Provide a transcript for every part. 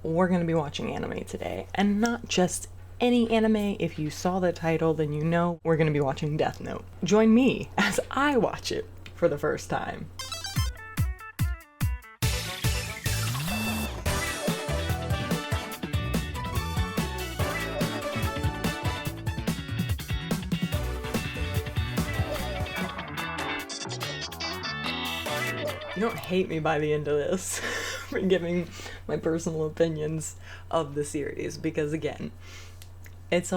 we're going to be watching anime today, and not just any anime. If you saw the title, then you know we're going to be watching Death Note. Join me as I watch it for the first time. You don't hate me by the end of this for giving my personal opinions of the series, because again, it's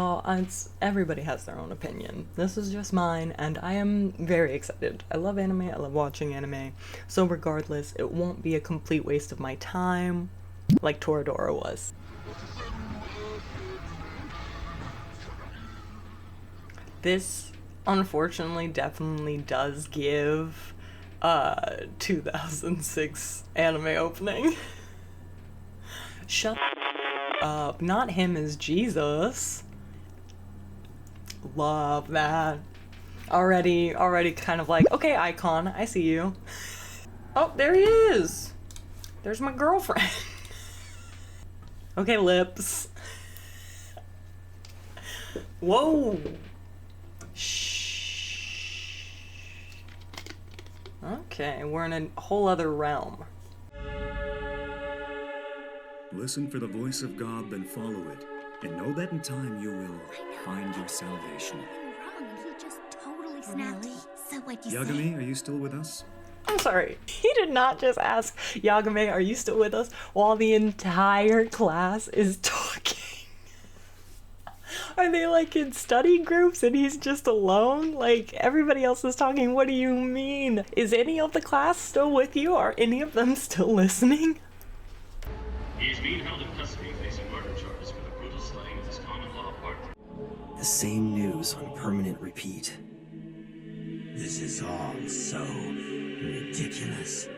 everybody has their own opinion. This is just mine, and I am very excited. I love anime, I love watching anime, so regardless, it won't be a complete waste of my time like Toradora was. This, unfortunately, definitely does give 2006 anime opening. Shut up. Not him as Jesus. Love that. Already kind of like, okay, icon, I see you. Oh, there he is. There's my girlfriend. Okay, lips. Whoa. Shh. Okay, we're in a whole other realm. Listen for the voice of God, then follow it, and know that in time you will find your salvation. Wrong, and he just totally snapped. Really? So what'd you say? Yagami, are you still with us? I'm sorry, he did not just ask Yagame, are you still with us, while the entire class is talking. Are they like in study groups and he's just alone? Like, everybody else is talking. What do you mean? Is any of the class still with you? Are any of them still listening? He is being held in custody facing murder charges for the brutal slaying of his common law partner. The same news on permanent repeat. This is all so ridiculous.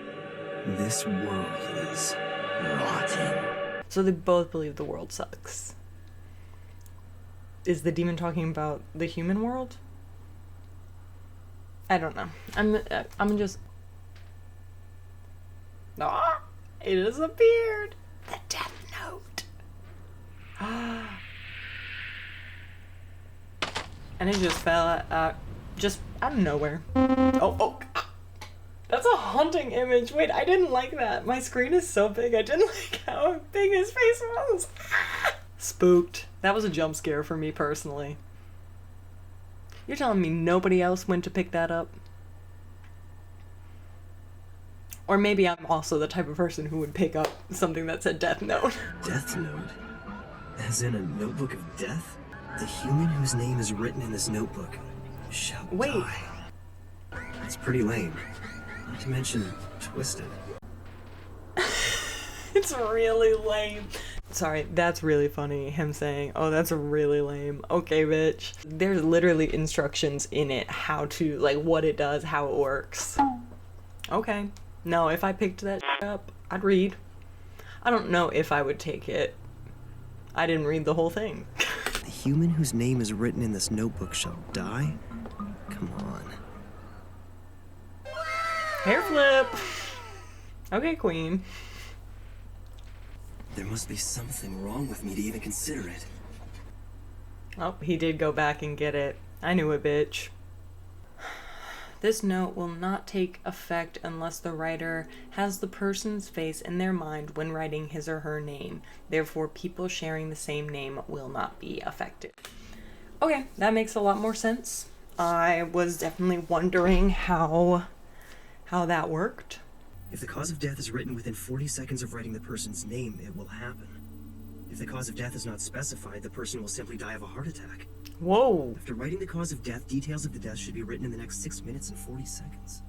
This world is rotten. So they both believe the world sucks. Is the demon talking about the human world? I don't know. I'm just... Ah! It has appeared! The Death Note! And it just fell just out of nowhere. Oh! That's a haunting image. Wait, I didn't like that. My screen is so big. I didn't like how big his face was. Spooked. That was a jump scare for me personally. You're telling me nobody else went to pick that up? Or maybe I'm also the type of person who would pick up something that said Death Note. Death Note? As in a notebook of death? The human whose name is written in this notebook shall die. That's pretty lame. Not to mention twisted. It's really lame. Sorry, that's really funny, him saying, oh, that's really lame. Okay, bitch. There's literally instructions in it how to, like, what it does, how it works. Okay. No, if I picked that up, I'd read. I don't know if I would take it. I didn't read the whole thing. The human whose name is written in this notebook shall die? Come on. Hair flip! Okay, queen. There must be something wrong with me to even consider it. Oh, he did go back and get it. I knew it, bitch. This note will not take effect unless the writer has the person's face in their mind when writing his or her name. Therefore, people sharing the same name will not be affected. Okay, that makes a lot more sense. I was definitely wondering how that worked. If the cause of death is written within 40 seconds of writing the person's name, it will happen. If the cause of death is not specified, the person will simply die of a heart attack. Whoa. After writing the cause of death, details of the death should be written in the next 6 minutes and 40 seconds.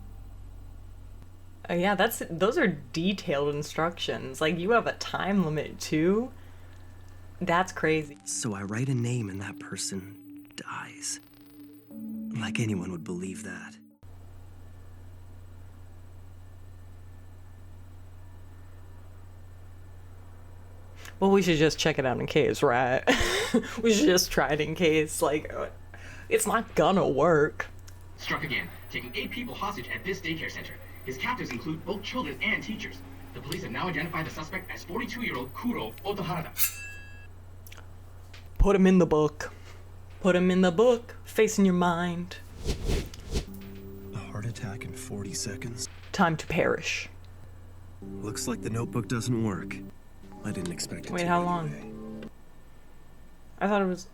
Yeah, those are detailed instructions. Like, you have a time limit too? That's crazy. So I write a name and that person dies. Like anyone would believe that. Well, we should just check it out in case, right? We should just try it in case, like, it's not gonna work. Struck again, taking 8 people hostage at this daycare center. His captives include both children and teachers. The police have now identified the suspect as 42-year-old Kuro Otoharada. Put him in the book. Put him in the book. Facing your mind. A heart attack in 40 seconds? Time to perish. Looks like the notebook doesn't work. I didn't expect it to. Wait, how long? I thought it was...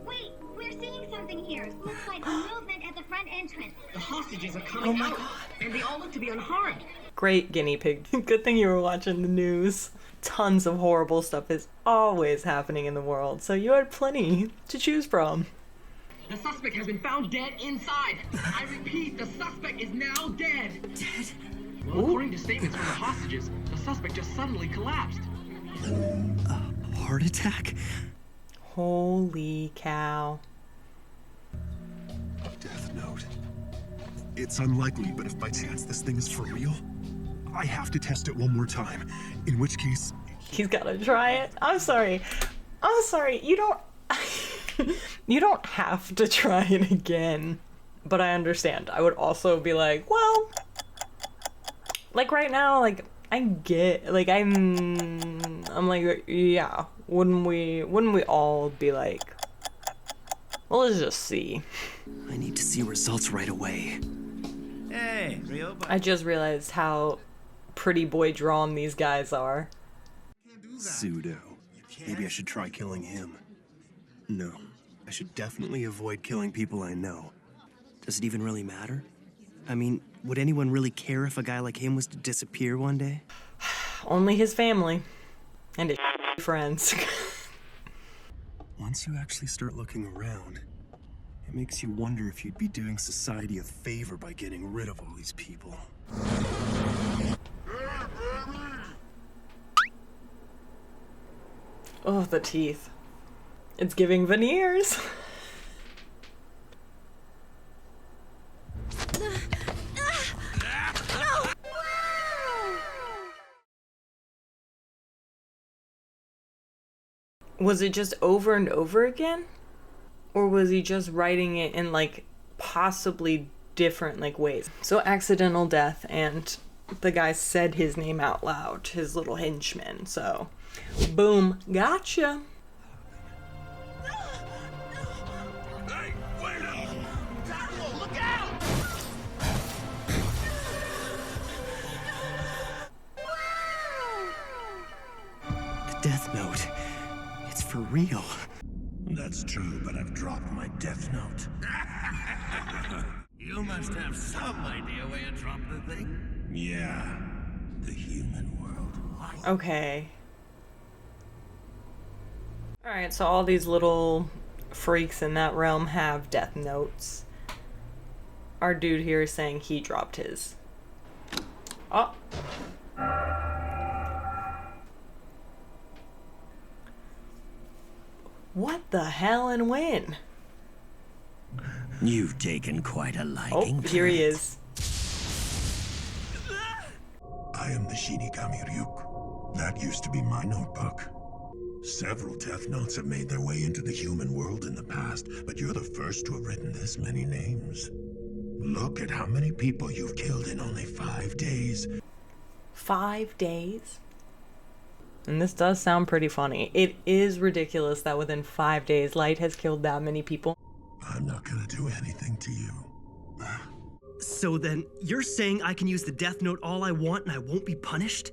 Wait, we're seeing something here. Looks like movement at the front entrance. The hostages are coming out, and they all look to be unharmed. Great guinea pig. Good thing you were watching the news. Tons of horrible stuff is always happening in the world, so you had plenty to choose from. The suspect has been found dead inside. I repeat, the suspect is now dead. Dead? Well, according to statements from the hostages, the suspect just suddenly collapsed. A heart attack? Holy cow. Death Note. It's unlikely, but if by chance this thing is for real, I have to test it one more time. In which case... He's gotta try it. I'm sorry. You don't... you don't have to try it again. But I understand. I would also be like, well... Like right now, like, I get... Like, I'm like, yeah. Wouldn't we all be like... Well, let's just see. I need to see results right away. Hey, real I just realized how pretty boy drawn these guys are. Pseudo. Maybe I should try killing him. No, I should definitely avoid killing people I know. Does it even really matter? I mean, would anyone really care if a guy like him was to disappear one day? Only his family. And his friends. Once you actually start looking around, it makes you wonder if you'd be doing society a favor by getting rid of all these people. Oh, the teeth. It's giving veneers. Was it just over and over again? Or was he just writing it in like possibly different like ways? So accidental death, and the guy said his name out loud, his little henchman, so boom, gotcha. Hey, wait up! Look out! The Death Note. It's for real. That's true, but I've dropped my Death Note. You must have some idea where you dropped the thing. Yeah, the human world. Okay. Alright, so all these little freaks in that realm have death notes. Our dude here is saying he dropped his. Oh. What the hell and when? You've taken quite a Oh, liking to here he it. is. I am the Shinigami Ryuk. That used to be my notebook. Several Death Notes have made their way into the human world in the past, but you're the first to have written this many names. Look at how many people you've killed in only 5 days. 5 days? And this does sound pretty funny. It is ridiculous that within 5 days, Light has killed that many people. I'm not gonna do anything to you. So then, you're saying I can use the Death Note all I want and I won't be punished?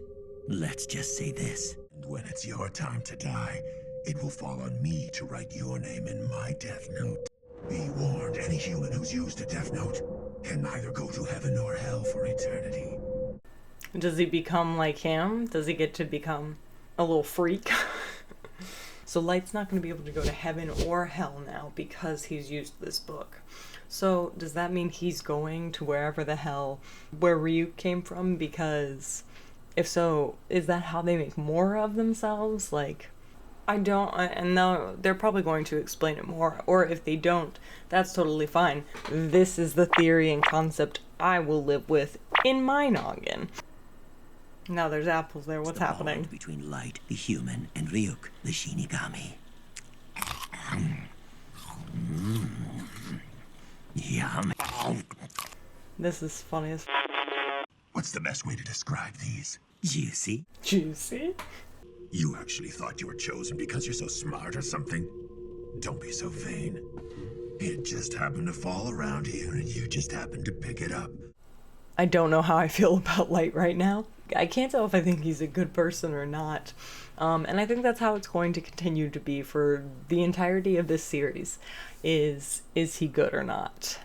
Let's just say this. And when it's your time to die, it will fall on me to write your name in my Death Note. Be warned, any human who's used a Death Note can neither go to heaven or hell for eternity. Does he become like him? Does he get to become a little freak? So Light's not going to be able to go to heaven or hell now because he's used this book. So does that mean he's going to wherever the hell where Ryuk came from? Because if so, is that how they make more of themselves? Like, I don't, and now they're probably going to explain it more, or if they don't, that's totally fine. This is the theory and concept I will live with in my noggin. Now there's apples there, what's The happening? bond between Light, the human, and Ryuk, the Shinigami. Yum. This is funny as What's the best way to describe these? Juicy. Juicy? You actually thought you were chosen because you're so smart or something? Don't be so vain. It just happened to fall around here and you just happened to pick it up. I don't know how I feel about Light right now. I can't tell if I think he's a good person or not. And I think that's how it's going to continue to be for the entirety of this series. Is he good or not?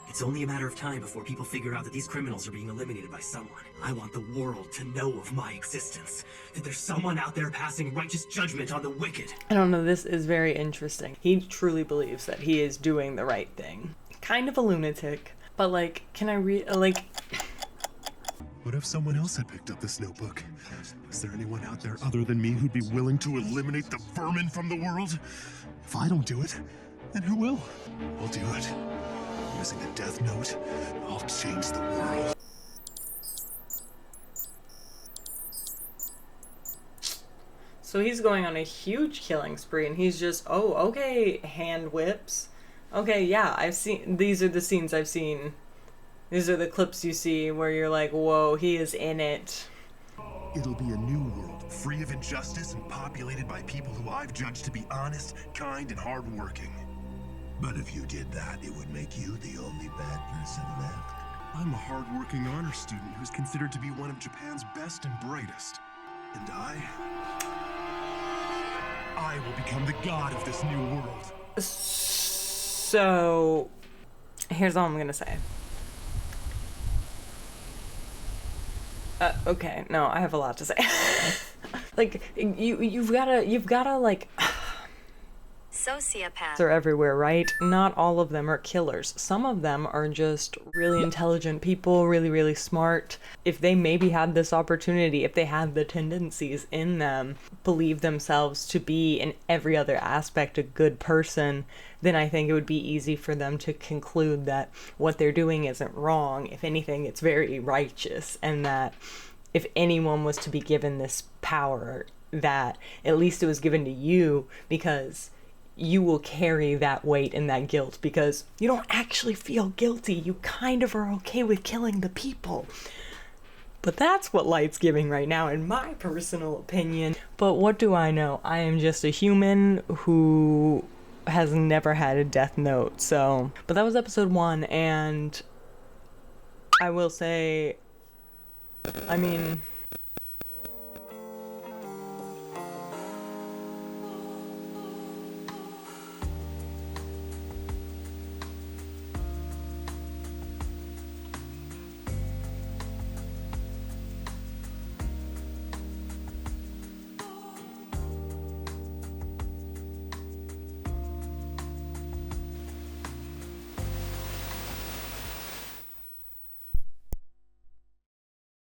It's only a matter of time before people figure out that these criminals are being eliminated by someone. I want the world to know of my existence. That there's someone out there passing righteous judgment on the wicked. I don't know, this is very interesting. He truly believes that he is doing the right thing. Kind of a lunatic, but like, can I read, like... What if someone else had picked up this notebook? Is there anyone out there other than me who'd be willing to eliminate the vermin from the world? If I don't do it, then who will? I'll do it. Using the Death Note, I'll change the world. So he's going on a huge killing spree, and he's just, oh, okay, hand whips. Okay, yeah, I've seen, these are the scenes I've seen. These are the clips you see where you're like, whoa, he is in it. It'll be a new world, free of injustice and populated by people who I've judged to be honest, kind, and hardworking. But if you did that, it would make you the only bad person left. I'm a hardworking honor student who's considered to be one of Japan's best and brightest. And I will become the god of this new world. So, here's all I'm gonna say. Okay, no, I have a lot to say. Like, you've gotta like... Sociopaths are everywhere, right? Not all of them are killers. Some of them are just really intelligent people, really, really smart. If they maybe had this opportunity, if they had the tendencies in them, believe themselves to be in every other aspect a good person, then I think it would be easy for them to conclude that what they're doing isn't wrong. If anything, it's very righteous, and that if anyone was to be given this power, that at least it was given to you because you will carry that weight and that guilt because you don't actually feel guilty. You kind of are okay with killing the people. But that's what Light's giving right now, in my personal opinion. But what do I know? I am just a human who has never had a death note, so... But that was episode 1, and I will say... I mean...